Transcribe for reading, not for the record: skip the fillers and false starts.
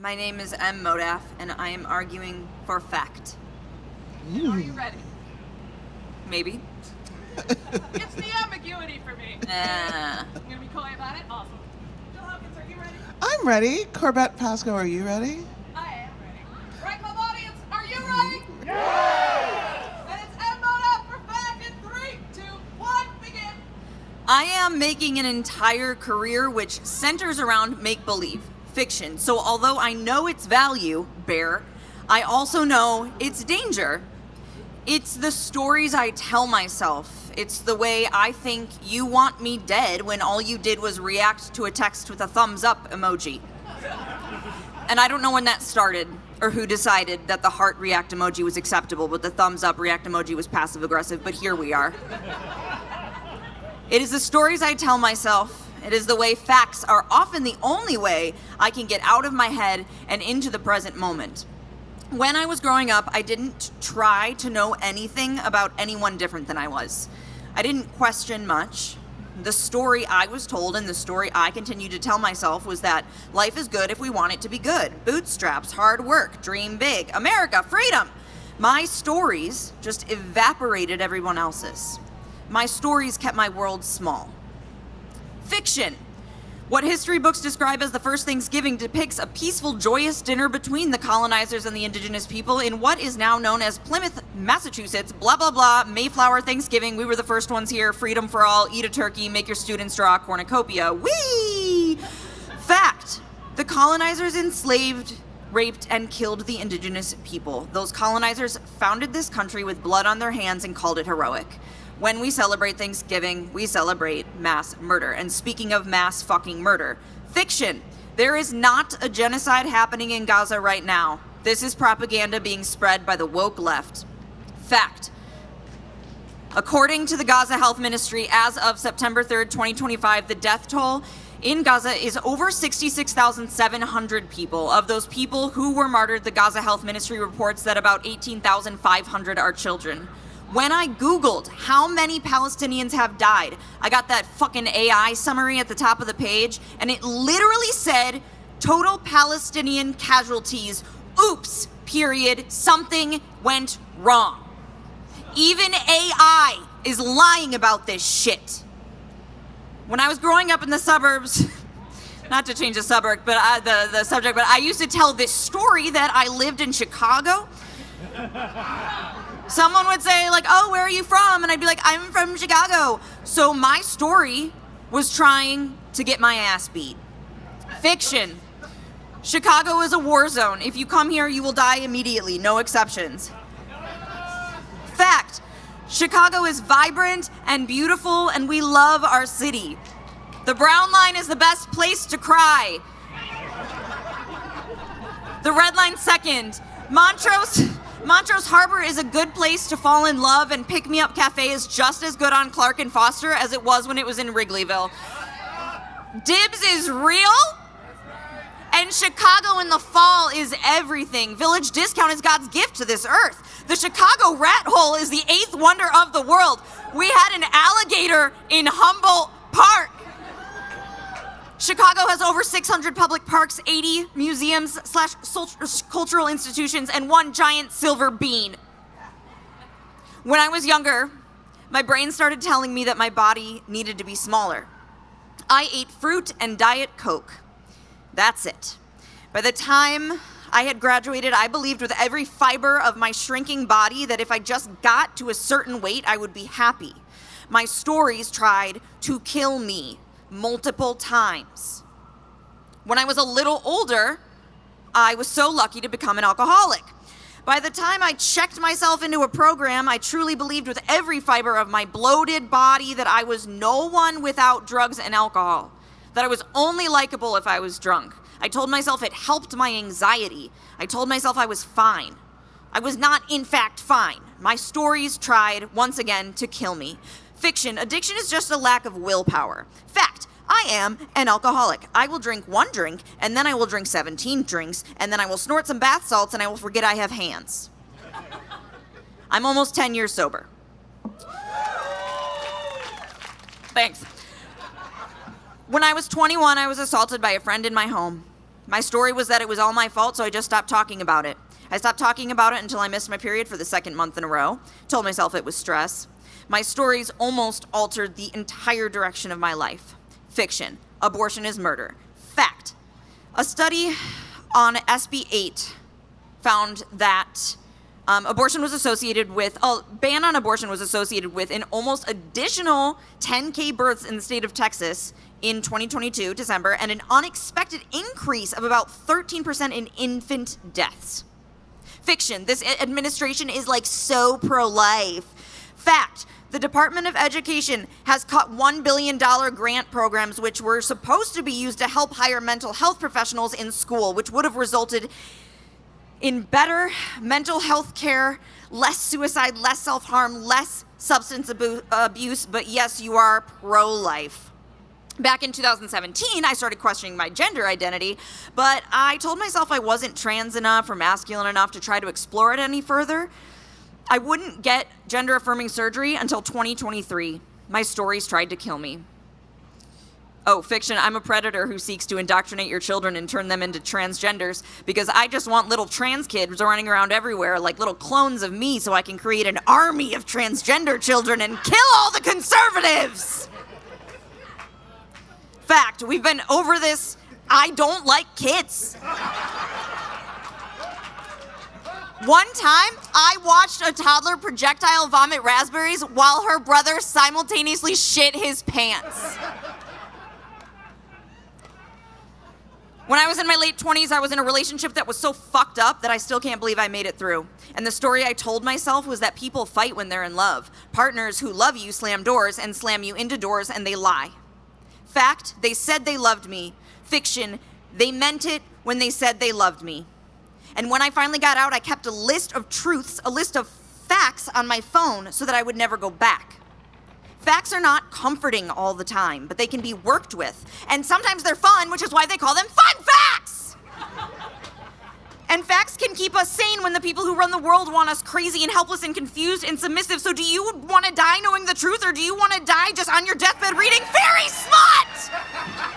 My name is Modaff, and I am arguing for fact. Are you ready? Maybe. It's the ambiguity for me. I'm gonna be coy about it. Awesome. Jill Hopkins, are you ready? I'm ready. Corbett Pasco, are you ready? I am ready. Right club audience, are you ready? Yeah! And it's Modaff for fact in 3, 2, 1, begin. I am making an entire career which centers around make-believe, fiction. So although I know its value, bear, I also know its danger. It's the stories I tell myself. It's the way I think you want me dead when all you did was react to a text with a thumbs up emoji. And I don't know when that started or who decided that the heart react emoji was acceptable, but the thumbs up react emoji was passive aggressive, but here we are. It is the stories I tell myself. It is the way facts are often the only way I can get out of my head and into the present moment. When I was growing up, I didn't try to know anything about anyone different than I was. I didn't question much. The story I was told and the story I continued to tell myself was that life is good if we want it to be good. Bootstraps, hard work, dream big, America, freedom. My stories just evaporated everyone else's. My stories kept my world small. Fiction. What history books describe as the first Thanksgiving depicts a peaceful, joyous dinner between the colonizers and the indigenous people in what is now known as Plymouth, Massachusetts, blah, blah, blah, Mayflower Thanksgiving, we were the first ones here, freedom for all, eat a turkey, make your students draw a cornucopia. Whee! Fact. The colonizers enslaved, raped, and killed the indigenous people. Those colonizers founded this country with blood on their hands and called it heroic. When we celebrate Thanksgiving, we celebrate mass murder. And speaking of mass fucking murder, fiction. There is not a genocide happening in Gaza right now. This is propaganda being spread by the woke left. Fact. According to the Gaza Health Ministry, as of September 3rd, 2025, the death toll in Gaza is over 66,700 people. Of those people who were martyred, the Gaza Health Ministry reports that about 18,500 are children. When I Googled how many Palestinians have died, I got that fucking AI summary at the top of the page, and it literally said, total Palestinian casualties, oops, period, something went wrong. Even AI is lying about this shit. When I was growing up in the suburbs, not to change the subject, but I used to tell this story that I lived in Chicago. Someone would say, like, oh, where are you from? And I'd be like, I'm from Chicago. So my story was trying to get my ass beat. Fiction. Chicago is a war zone. If you come here, you will die immediately. No exceptions. Fact. Chicago is vibrant and beautiful, and we love our city. The Brown Line is the best place to cry. The Red Line second. Montrose Harbor is a good place to fall in love, and Pick Me Up Cafe is just as good on Clark and Foster as it was when it was in Wrigleyville. Dibs is real, and Chicago in the fall is everything. Village Discount is God's gift to this earth. The Chicago Rat Hole is the 8th wonder of the world. We had an alligator in Humboldt Park. Chicago has over 600 public parks, 80 museums / cultural institutions, and 1 giant silver bean. When I was younger, my brain started telling me that my body needed to be smaller. I ate fruit and Diet Coke. That's it. By the time I had graduated, I believed with every fiber of my shrinking body that if I just got to a certain weight, I would be happy. My stories tried to kill me multiple times. When I was a little older, I was so lucky to become an alcoholic. By the time I checked myself into a program, I truly believed with every fiber of my bloated body that I was no one without drugs and alcohol, that I was only likable if I was drunk. I told myself it helped my anxiety. I told myself I was fine. I was not, in fact, fine. My stories tried, once again, to kill me. Fiction. Addiction is just a lack of willpower. Fact. I am an alcoholic. I will drink 1 drink, and then I will drink 17 drinks, and then I will snort some bath salts, and I will forget I have hands. I'm almost 10 years sober. Thanks. When I was 21, I was assaulted by a friend in my home. My story was that it was all my fault, so I just stopped talking about it. I stopped talking about it until I missed my period for the second month in a row. Told myself it was stress. My stories almost altered the entire direction of my life. Fiction. Abortion is murder. Fact. A study on SB 8 found that abortion was associated with, a ban on abortion was associated with an almost additional 10K births in the state of Texas in 2022, December, and an unexpected increase of about 13% in infant deaths. Fiction. This administration is like so pro-life. Fact. The Department of Education has cut $1 billion grant programs which were supposed to be used to help hire mental health professionals in school, which would have resulted in better mental health care, less suicide, less self-harm, less substance abuse, but yes, you are pro-life. Back in 2017, I started questioning my gender identity, but I told myself I wasn't trans enough or masculine enough to try to explore it any further. I wouldn't get gender-affirming surgery until 2023. My stories tried to kill me. Oh, fiction, I'm a predator who seeks to indoctrinate your children and turn them into transgenders because I just want little trans kids running around everywhere like little clones of me so I can create an army of transgender children and kill all the conservatives. Fact, we've been over this. I don't like kids. One time, I watched a toddler projectile vomit raspberries while her brother simultaneously shit his pants. When I was in my late 20s, I was in a relationship that was so fucked up that I still can't believe I made it through. And the story I told myself was that people fight when they're in love. Partners who love you slam doors and slam you into doors, and they lie. Fact, they said they loved me. Fiction, they meant it when they said they loved me. And when I finally got out, I kept a list of truths, a list of facts on my phone so that I would never go back. Facts are not comforting all the time, but they can be worked with. And sometimes they're fun, which is why they call them fun facts! And facts can keep us sane when the people who run the world want us crazy and helpless and confused and submissive. So do you want to die knowing the truth, or do you want to die just on your deathbed reading Fairy Smut?